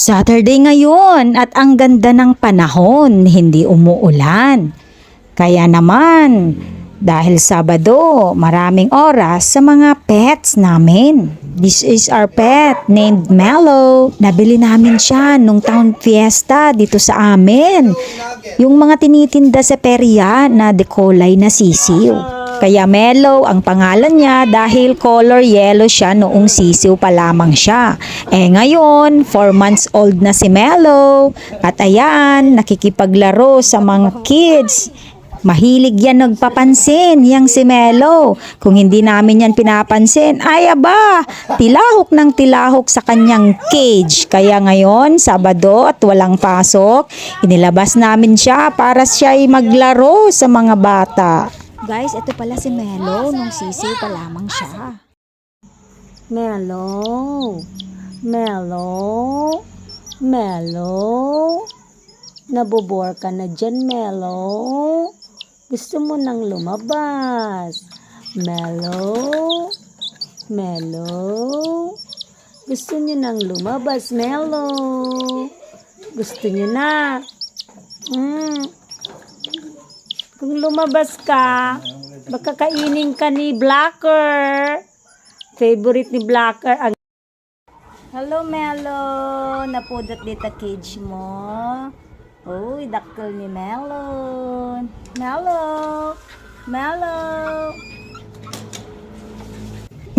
Saturday ngayon at ang ganda ng panahon, hindi umuulan. Kaya naman, dahil Sabado, maraming oras sa mga pets namin. This is our pet named Mellow. Nabili namin siya nung town fiesta dito sa amin. Yung mga tinitinda sa perya na decolay na sisiw. Kaya Mellow ang pangalan niya dahil color yellow siya noong sisiw pa lamang siya. Ngayon, 4 months old na si Mellow. At ayan, nakikipaglaro sa mga kids. Mahilig yan nagpapansin, yang si Mellow. Kung hindi namin yan pinapansin, ay aba, tilahok ng tilahok sa kanyang cage. Kaya ngayon, Sabado at walang pasok, inilabas namin siya para siya ay maglaro sa mga bata. Guys, ito pala si Mellow nung sisiw pa lamang siya. Mellow, Mellow, Mellow. Nabobore ka na dyan, Mellow. Gusto mo nang lumabas. Mellow, Mellow. Gusto niyo nang lumabas, Mellow. Gusto niyo na. Kung lumabas ka, baka kainin ka ni Blacker. Favorite ni Blacker ang... Hello, Mellow. Napudot dito cage mo. Uy, dakkel ni Mellow. Mellow. Mellow.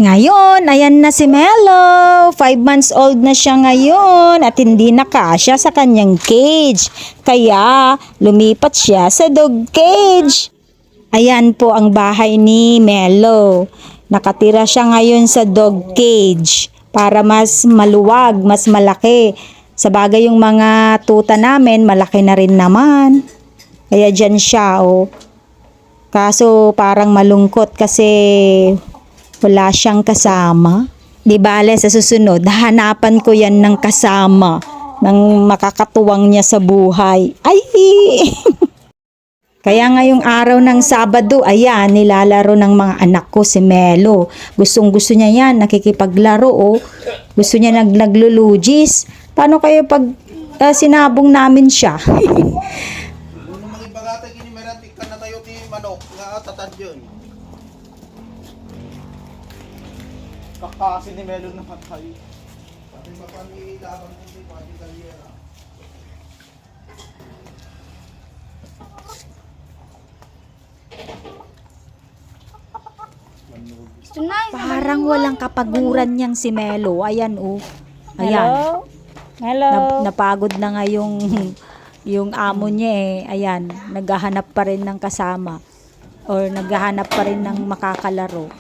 Ngayon, ayan na si Mellow. 5 months old na siya ngayon at hindi na kasya sa kanyang cage. Kaya, lumipat siya sa dog cage. Ayan po ang bahay ni Mellow. Nakatira siya ngayon sa dog cage para mas maluwag, mas malaki. Sa bagay yung mga tuta namin, malaki na rin naman. Kaya dyan siya, oh. Kaso parang malungkot kasi wala siyang kasama. Di bale, sa susunod, hanapan ko yan ng kasama, ng makakatuwang niya sa buhay. Ay! Kaya ngayong araw ng Sabado, ayan, nilalaro ng mga anak ko si Mellow. Gustong-gusto niya yan, nakikipaglaro, oh. Gusto niya naglulugis. Paano kayo pag sinabong namin siya? Mga ibagata gini meron tikkan na tayo ti manok nga tatad yun. Kakasi ni Melon na patay. Pati mapanilaban ko si Pati Galiera. Parang walang kapaguran niyang si Mellow. Ayan, oh. Ayan. Hello. Napagod na nga yung amo niya eh. Ayan, naghahanap pa rin ng kasama. Or naghahanap pa rin ng makakalaro.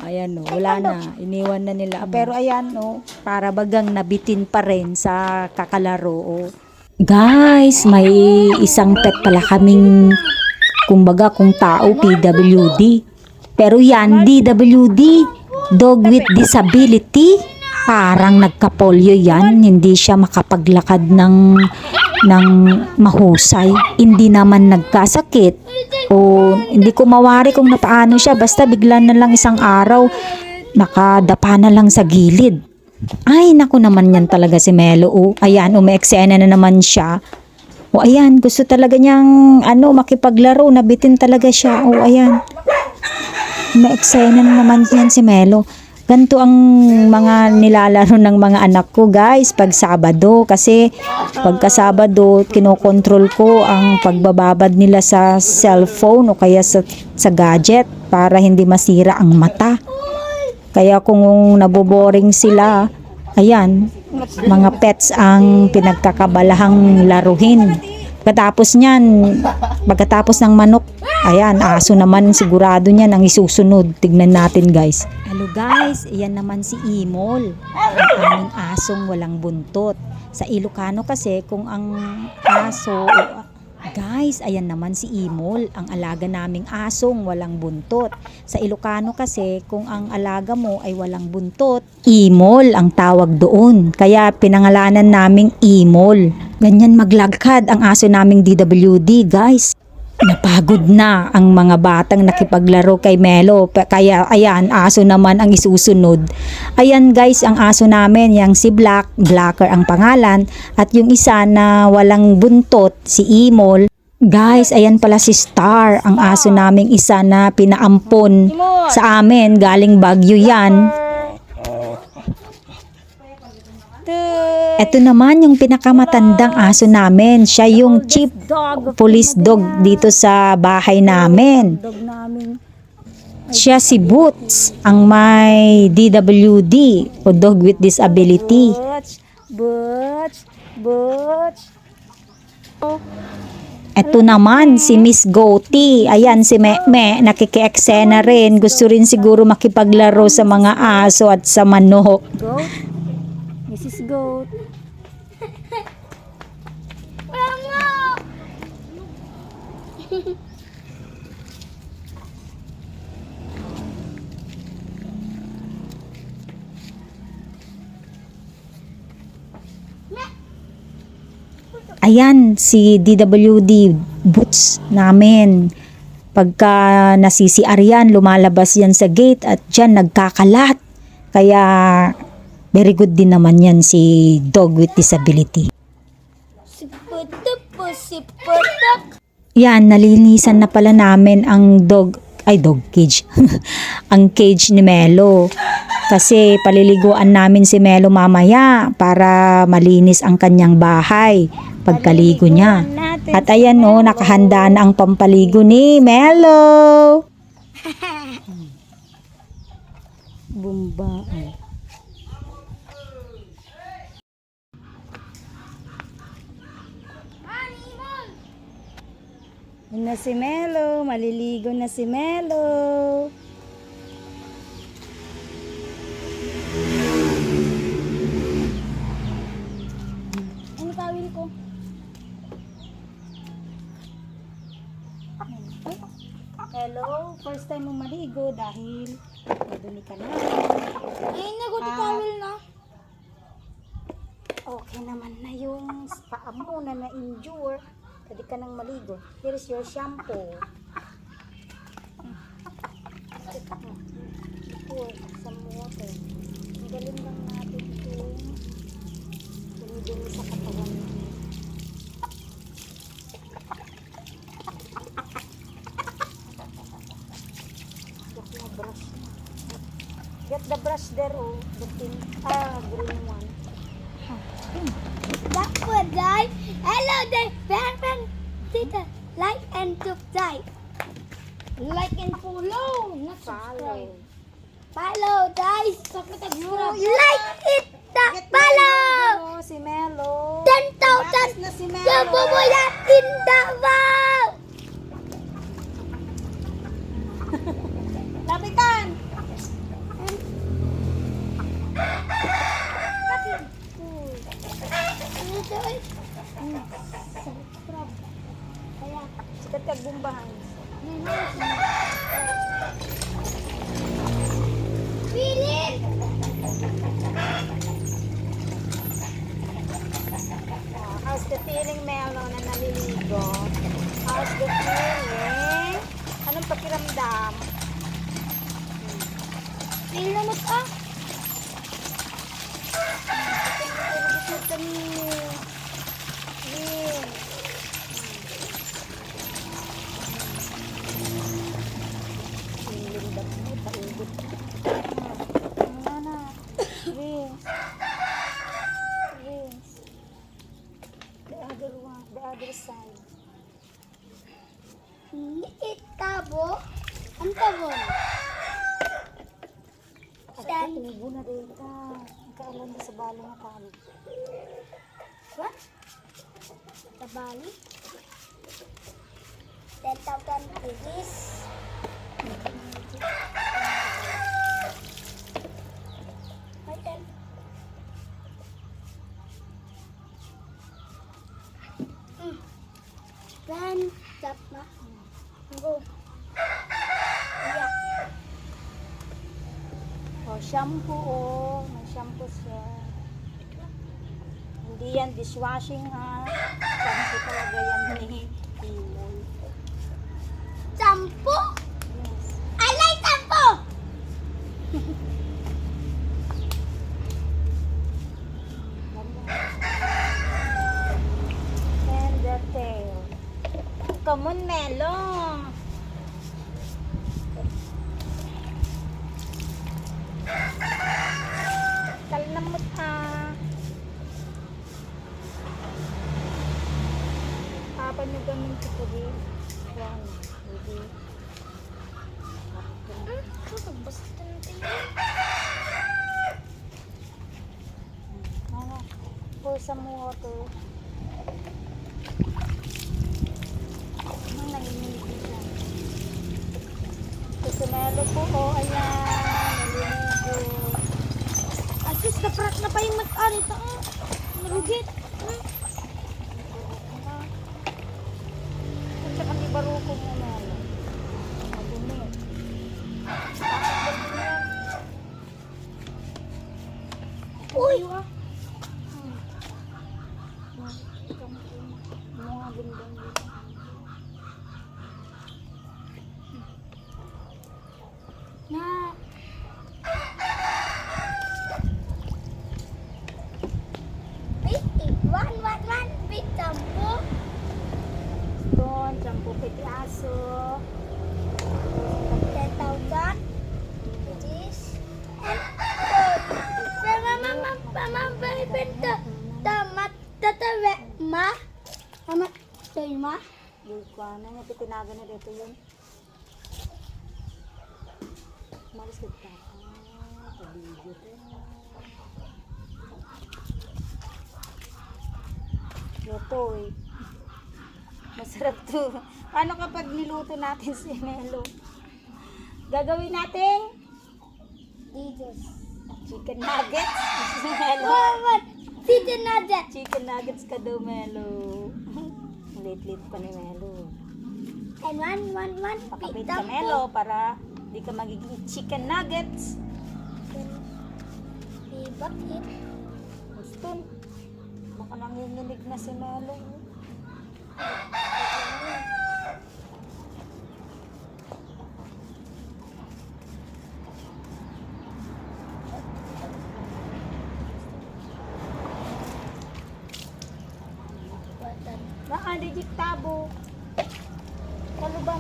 Ayan, oh, wala na. Iniwan na nila. Pero ayan, oh, para bagang nabitin pa rin sa kakalaro. Oh. Guys, may isang pet pala kaming, kumbaga kung tao, PWD. Pero yan, DWD, Dog with Disability. Parang nagka-polio yan, hindi siya makapaglakad ng mahusay. Hindi naman nagkasakit o hindi ko mawari kung napaano siya. Basta bigla na lang isang araw, nakadapa na lang sa gilid. Ay, naku naman yan talaga si Mellow. Oh. Ayan, umeeksena na naman siya. O ayan, gusto talaga niyang makipaglaro, nabitin talaga siya. O ayan, umeeksena na naman yan si Mellow. Ganito ang mga nilalaro ng mga anak ko, guys, pag Sabado. Kasi pagka Sabado, kinokontrol ko ang pagbababad nila sa cellphone o kaya sa gadget para hindi masira ang mata. Kaya kung naboboring sila, ayan, mga pets ang pinagkakabalahang laruhin. Pagkatapos ng manok, ayan, aso naman sigurado niyan ang isusunod. Tignan natin, guys. Hello guys, iyan naman si Imol, ang aming asong walang buntot. Sa Ilocano kasi kung ang aso, guys, ayan naman si Imol, ang alaga naming asong walang buntot. Sa Ilocano kasi kung ang alaga mo ay walang buntot, Imol ang tawag doon. Kaya pinangalanan naming Imol. Ganyan maglagkad ang aso naming DWD, guys. Napagod na ang mga batang nakipaglaro kay Melo. Kaya ayan, aso naman ang isusunod. Ayan guys, ang aso namin, yang si Blacker ang pangalan. At yung isa na walang buntot, si Imol. Guys, ayan pala si Star, ang aso naming isa na pinaampon sa amin. Galing Baguio yan. Ito naman yung pinakamatandang aso namin. Siya yung chief police dog dito sa bahay namin. Siya si Boots, ang may DWD o Dog with Disability. Ito naman si Miss Goatee. Ayan si Meme, nakiki-eksena rin. Gusto rin siguro makipaglaro sa mga aso at sa manok. Mrs. Goat. Ayan, si DWD Boots namin. Pagka nasisiar yan, lumalabas yan sa gate at dyan nagkakalat. Kaya very good din naman yan si Dog with Disability. Yan, nalinisan na pala namin ang dog cage. Ang cage ni Melo. Kasi paliliguan namin si Melo mamaya para malinis ang kanyang bahay pagkaligo niya. At ayan o, nakahanda na ang pampaligo ni Melo. Bumbaan. Yun na si Melo. Maliligo na si Melo. Ano tawil ko? Hello, first time mo maligo dahil madumi ka na. Ay, tawil na. Okay naman na yung paa mo na na-injure. Pwede ka nang maligo. Here is your shampoo. Pour some water. Magaling lang natin itong dumidumi sa katawan mo. Brush. Get the brush there, oh. The pink, green one. That would die. Hello there, Batman. Tita, like and subscribe. Like and follow, not Follow. Follow, guys. Like it, the follow. Si Melo. 10,000 Na si Melo. Nabubulat in Davao. Lapitan. Ano to eh? Kaya, sikat kag bumbahan. Philip! How's the feeling, Melo, na naliligo? How's the feeling? Anong pakiramdam? Feel na mo ka? Gusto kami. Rin. Lindap mo, paigit. Ano na? Rinse. Rinse. The other one, the other side. Liit tabo. Ang tabo. At tinigo na rin ka. Ang kaalam sa balo ng kami. What? Tabali? 10,000 rupees. Hotel. Then, stop na. Go. Yeah. Oh, shampoo, oh. May shampoo siya. Hindi yan dishwashing, ha. Shampoo talaga yan ni Imol. Tampo? I like tampo! And the tail. Come on, Melo. Talamot Apa nyo ganun ko po di? One, hindi. Basta natin. Mama, pour some water. Ang nalimilig siya. Ito si Melo po. Oh, ayan. Naliligo. At least naprat na pa yung mat-ari ito. Marugit. At saka di baruko mo, Melo. Madumi. Uy! Mga gandang dito. Na. One, big tampo. Doon, jampo piti aso. 10,000. Which is. Mama, benta. Tamat, tatawe, ma. Tamat, toy, ma. Yung ano niya, pitinaga na dito yun. Malis ka pa. Pabigyo to. Luto eh. Masarap to. Paano kapag niluto natin si Melo? Gagawin natin Jesus. chicken nuggets. Si Melo. What? Chicken nugget. Chicken nuggets ka daw, Melo. Late-late pa ni Melo. And one, big Pakapit ka, tampo. Melo, para di ka magiging chicken nuggets. Bakit? Gusto. Baka nanginginig na si Melo. Digit tabo. Kalubang.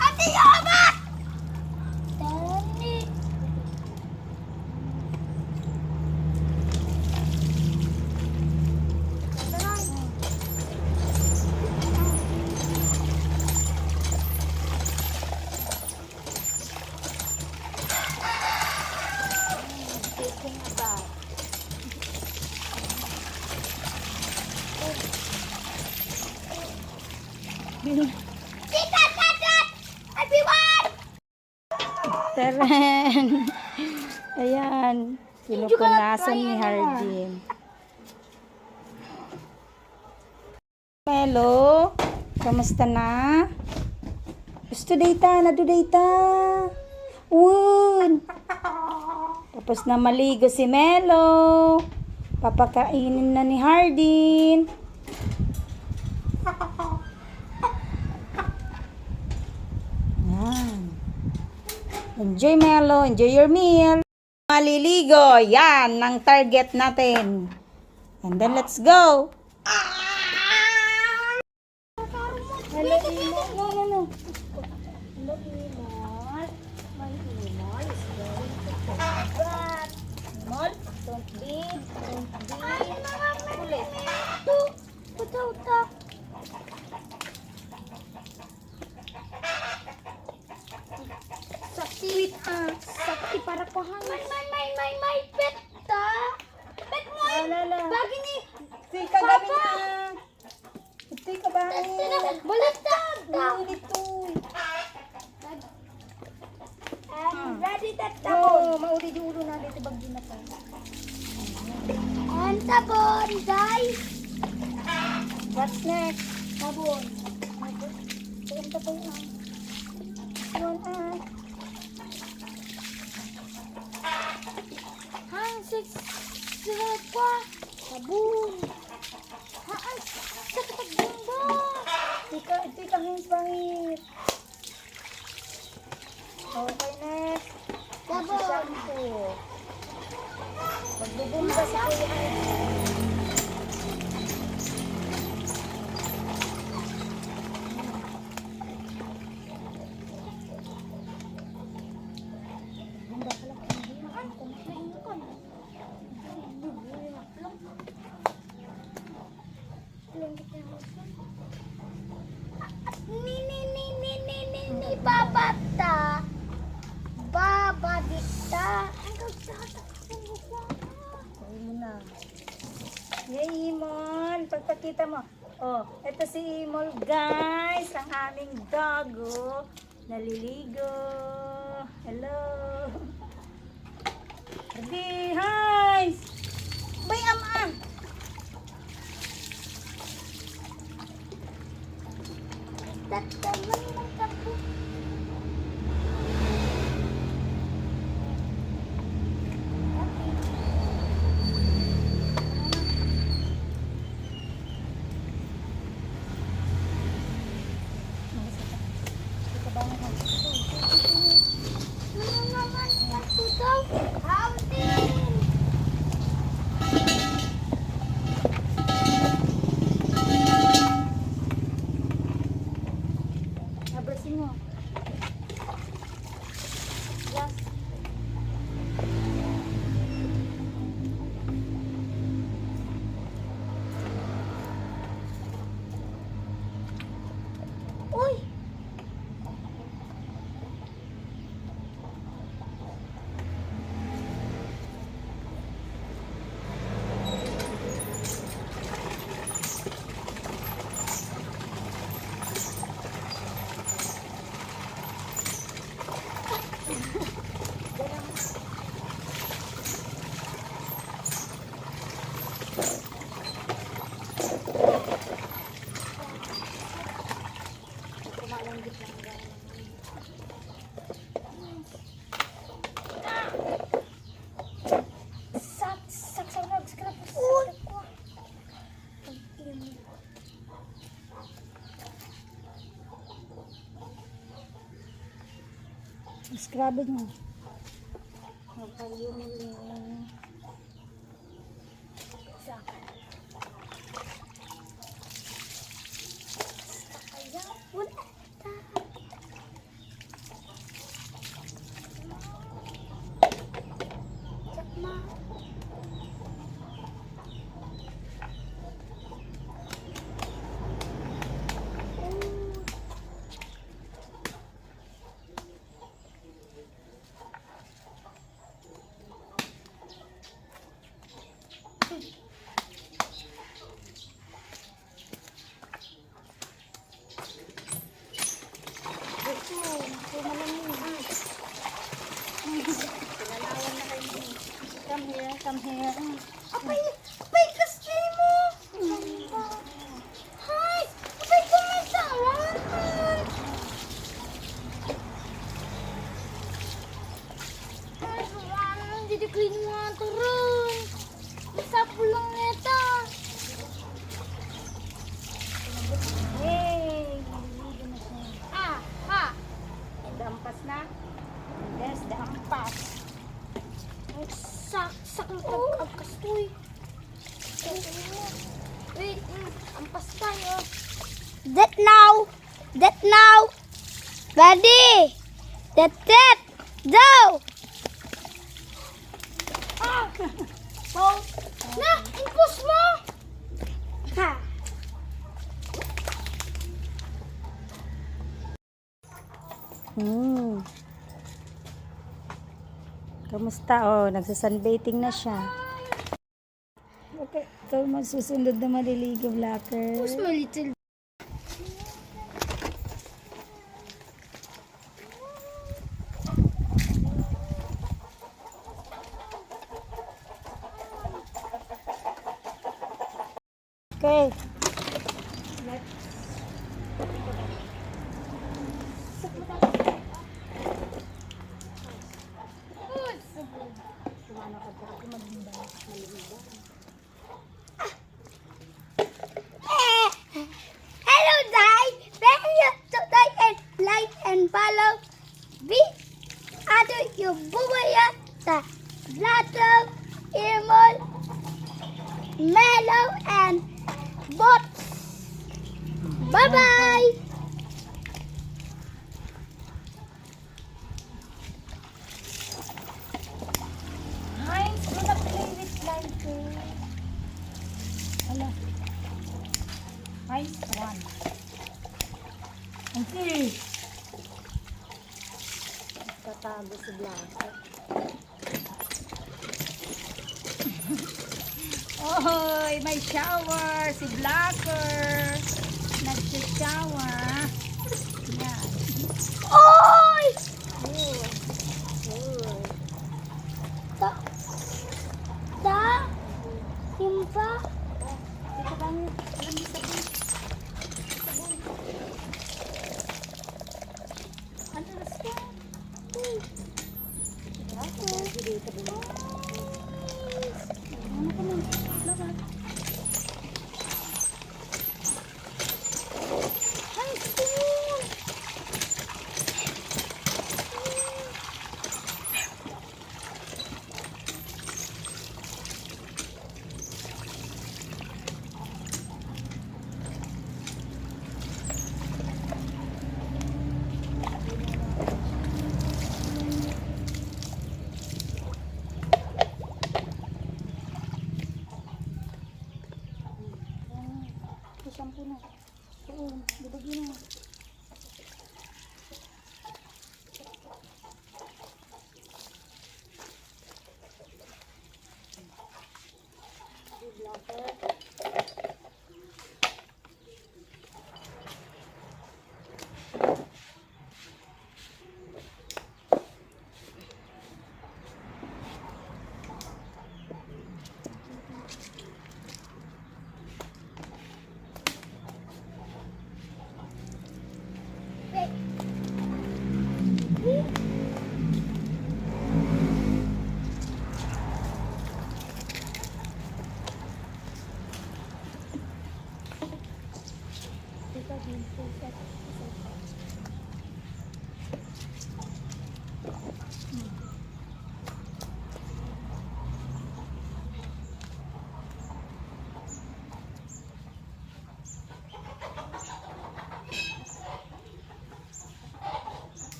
Ate Yama! Tani. Taking a bath. Chicken nugget! Everyone! Teren. Ayan. Pinupunasan ni Hardin. Melo, kamusta na? Gusto data, nado data. Woon. Tapos na maligo si Melo. Papakainin na ni Hardin. Yan. Enjoy, Melo. Enjoy your meal. Maliligo. Yan ang target natin. And then let's go. Hello, Imo. No. Hello, Imo. My Imo is going to take a bath. Mol, don't be. Ulit. Uta. Sweet, Sakti para ko hangin. May pet ta. Pet mo. Alala. Bagi ni. Tika gabi na. Tika ba? Balatag. Ulit to. And ready that Oh, mauli di ulo na dito bagyo na to. And sabon, guys. What's next? Sabon. Ito pa yun. Yun Hang six. Sila pa. Sabon. Ay, sakit bumba. Ito yung pangit. Okay, next. Sabon. Shampoo. Magbubumba si Kuya Alex. Bumba pala. Ni babata. Babadita. Gawin mo na. Yay, Imol. Pagpakita mo. Oh, ito si Imol, guys. Ang aming dog, oh. Naliligo. Hello. Adi, hi. Bay, ama. Tataman ng tapo. Ano naman ito daw? Howdy! Abrasin mo. Yes. Uy! Uy! Scrubbing mo. Magpalimuling. Ayaw, wala. Sakma. Come here, come here. Apay, apay, kasi mo. Hi, apay, kumasawan. Ay, suwan, hindi ko inuwa turun. Masapo lang neta. Hey! Ah, ha. Dampas na. Yes, dampas. Sak ng tag-agkas to eh. Wait, ampas tayo. That now. That now. Ready. That. Go. Ah. Oh. Na, impus mo. Ha. Kamusta? Oh, nagsasunbathing na siya. Okay, ikaw masusunod na maliligo, Blacker. Push mo little. Okay. Mellow and Bots. Bye-bye. Heinz, do not play with blanket. Hala. Heinz, one. Okay. Tatago si blanket. Oy, may shower si Blacker. Nag-shower. Yan. Oy! Oh. Oh. Da. Da. Simpa. Dito lang. Alam mo sabon. Sabon. Ano na siya? Dito din. Ano ka man? Laban. Ay, spoon. Shampoo na. Oo, bibagyan na.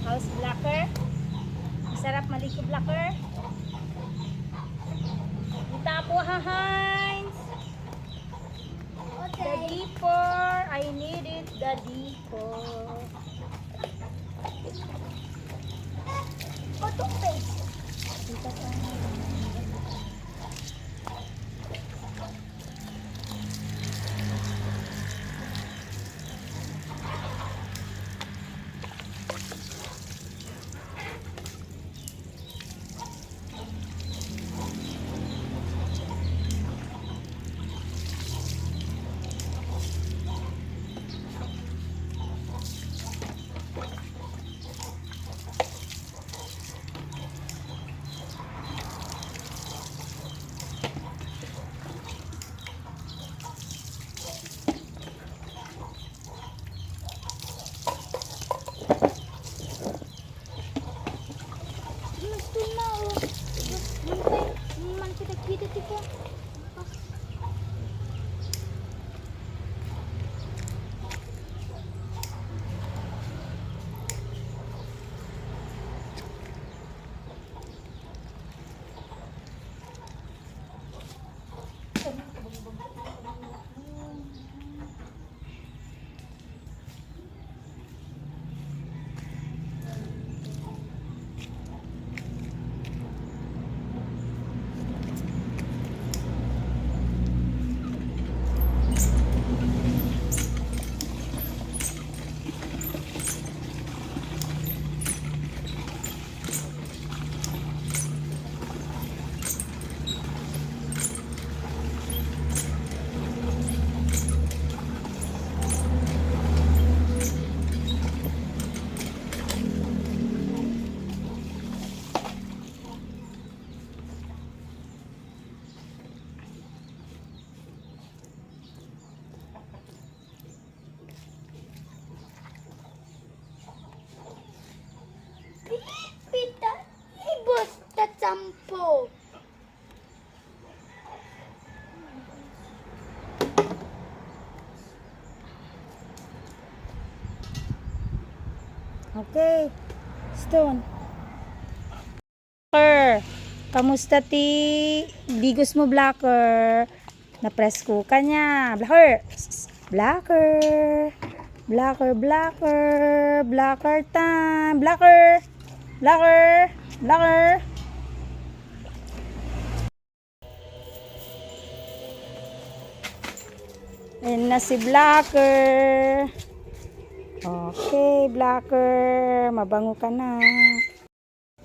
How's Blacker? Masarap maligo Blacker? Kita po ha Heinz. The D4. I need it. The D4. Oh, toothpaste. Kita po. Gusto na, oh. Man kita kita tipo. Okay. Stone. Blacker. Kamusta ti bigos mo, Blacker? Na-presko ka niya. Blacker. Blacker. Blacker, Blacker. Blacker time. Blacker. Blacker. Blacker. Ayan na si Blacker. Okay, Blacker. Mabango ka na.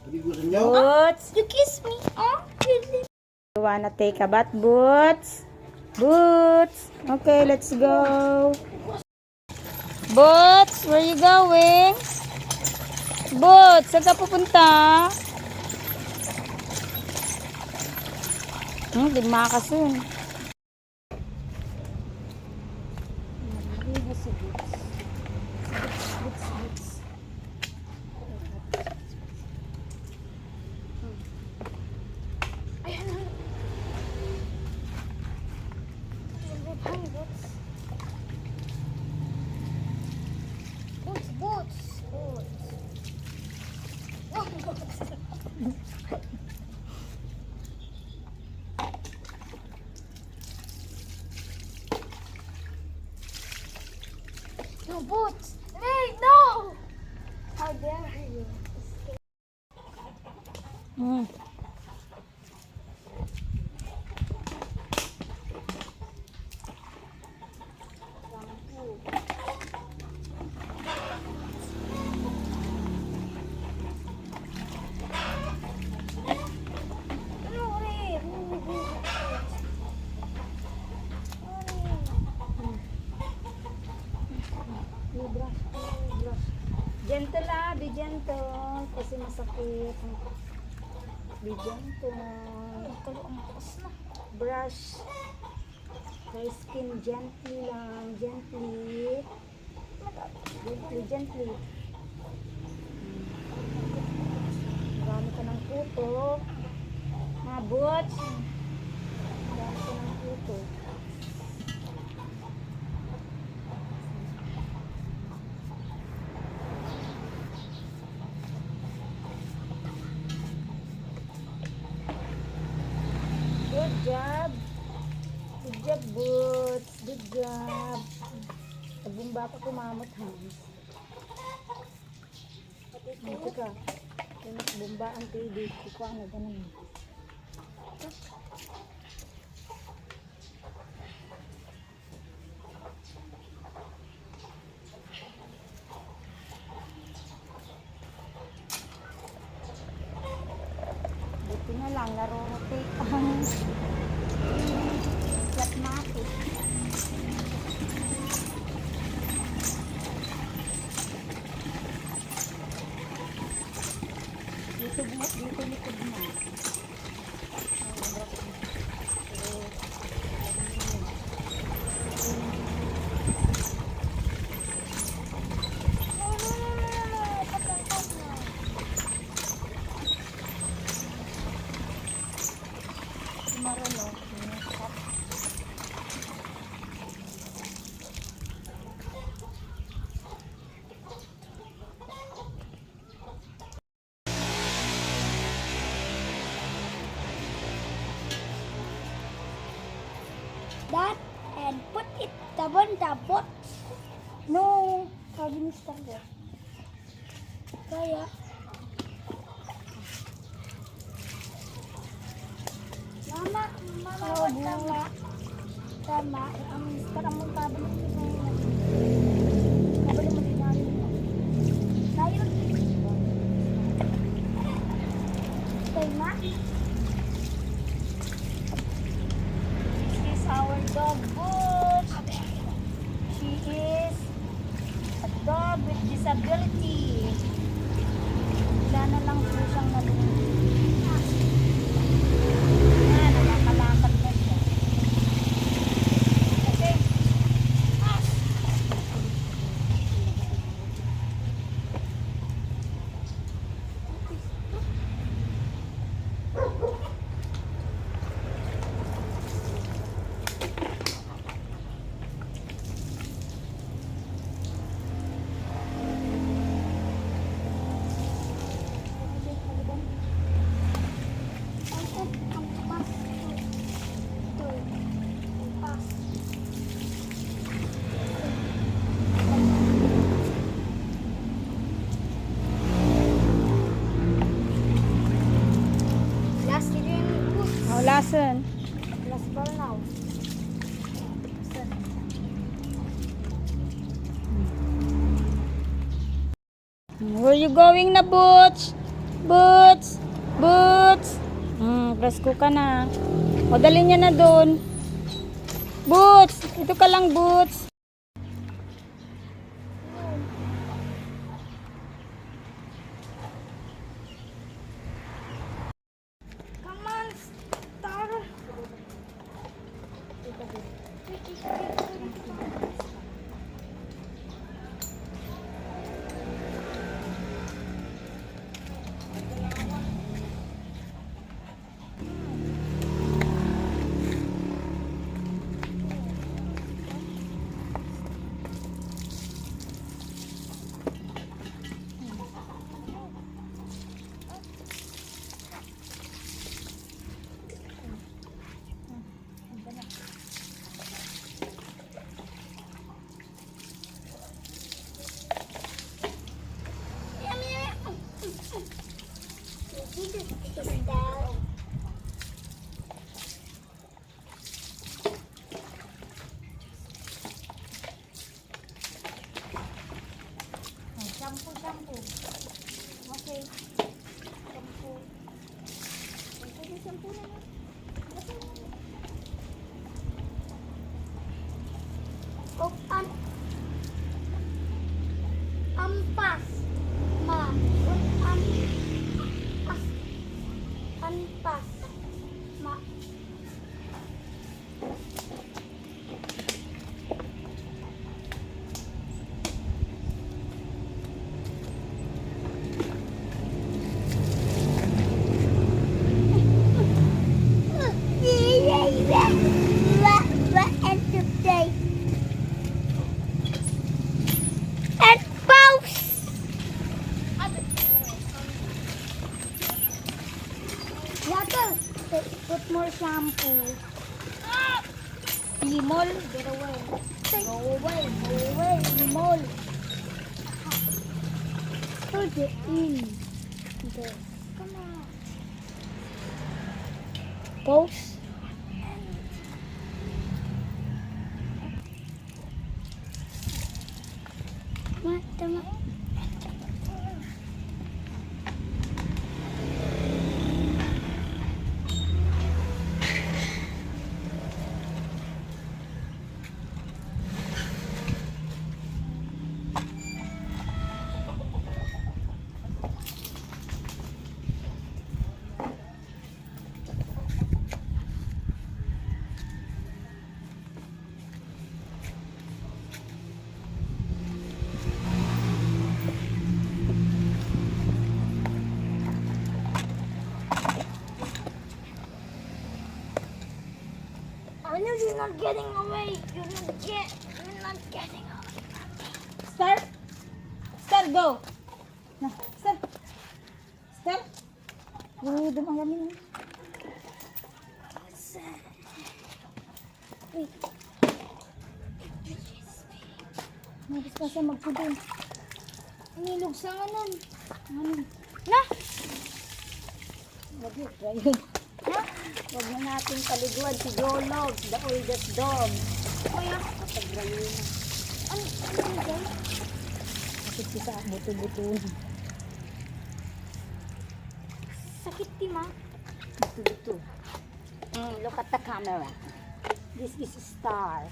Paligusan nyo. Boots. You kiss me. Oh, really? You wanna take a bath, Boots? Boots. Okay, let's go. Boots, where you going? Boots, saan ka pupunta? Di makasun. Boots. No, Boots. Hey, no! How dare you? Gentle ah, be gentle. Kasi masakit. Be gentle. Brush. Try skin gently lang. Gently. Gently, gently. Marami ka ng puto. Mga boots. Marami ka ng puto. Good job. Good job, Boots. Good job. Nagbumba pa kumamot, Hans. Dito ka. Kaya nagbumba ang TV. Ikaw ang ganun. Buti na lang, naro-rotate ang flat natin. Dito likod na. Marunong. That and put it on the pot. No, sabi ni Starlet. Kaya. Mama, wag tama. Tama. Ang Star ang kabel ko sa kabel mo din namin. Tayo. Tama. This is our dog Boots. She is a dog with disability. Wala na lang po siyang nalulunod. Yan, nakakalakad na siya. Okay. Asan? Last ball now. Asan? Where you going na, Boots? Boots! Boots! Presko ka na. O, dali niya na doon. Boots! Ito ka lang, Boots. Come on, Star. Shampoo, shampoo. Okay. Shampoo. Shampoo na. Oh, pass. Ma. Pass. Ma. And today. And pause. Water. Put more shampoo. Limol, get away. Go away, go away, limol. Put it in. There. Come on. Pose. Tama. I know you're not getting away. You're not getting away. Start. Start, go. Na, start. Start. Go, dumagamin. Wait. Nabis pa siya magpudin. Nilog sa nganon. Na! Wag yun, try yun. Ha? Wag na natin paliguan si Jolog, the oldest dog. Kaya, Kapag yun. ano dyan? Sakit siya sa buto-buto. Sakit ti ma. Buto-buto. Look at the camera. This is Star.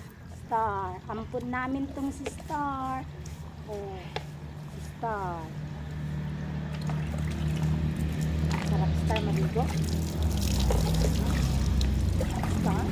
Star. Ampun namin tong si Star. Oh, si Star. Sarap Star maligo. Star.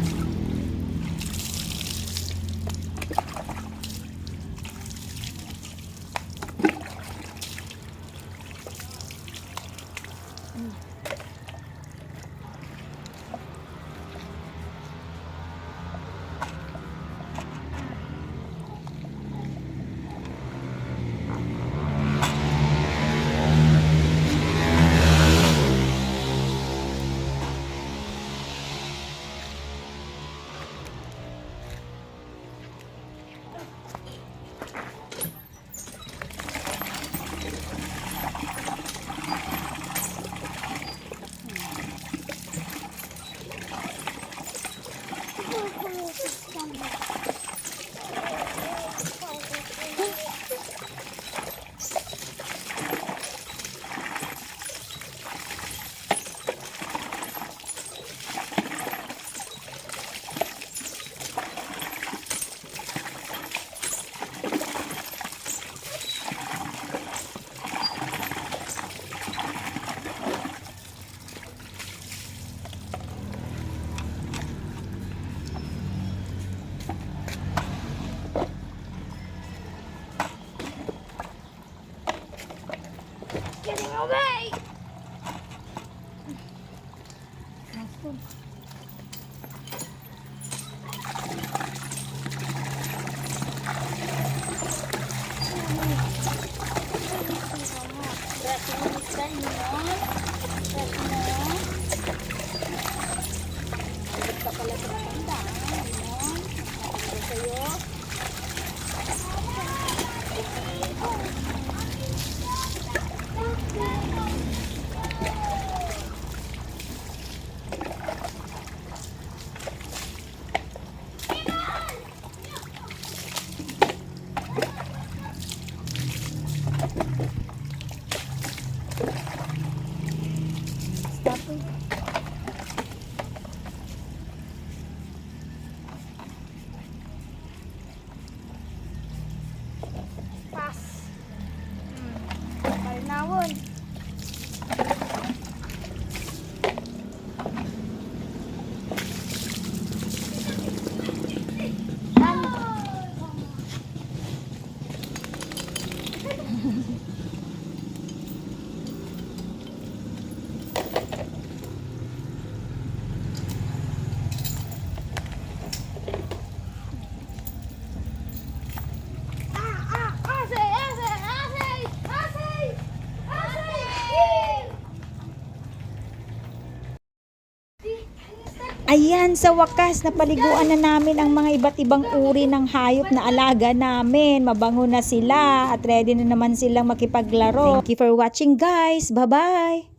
Ayan, sa wakas, napaliguan na namin ang mga iba't ibang uri ng hayop na alaga namin. Mabango na sila at ready na naman silang makipaglaro. Thank you for watching guys. Bye-bye!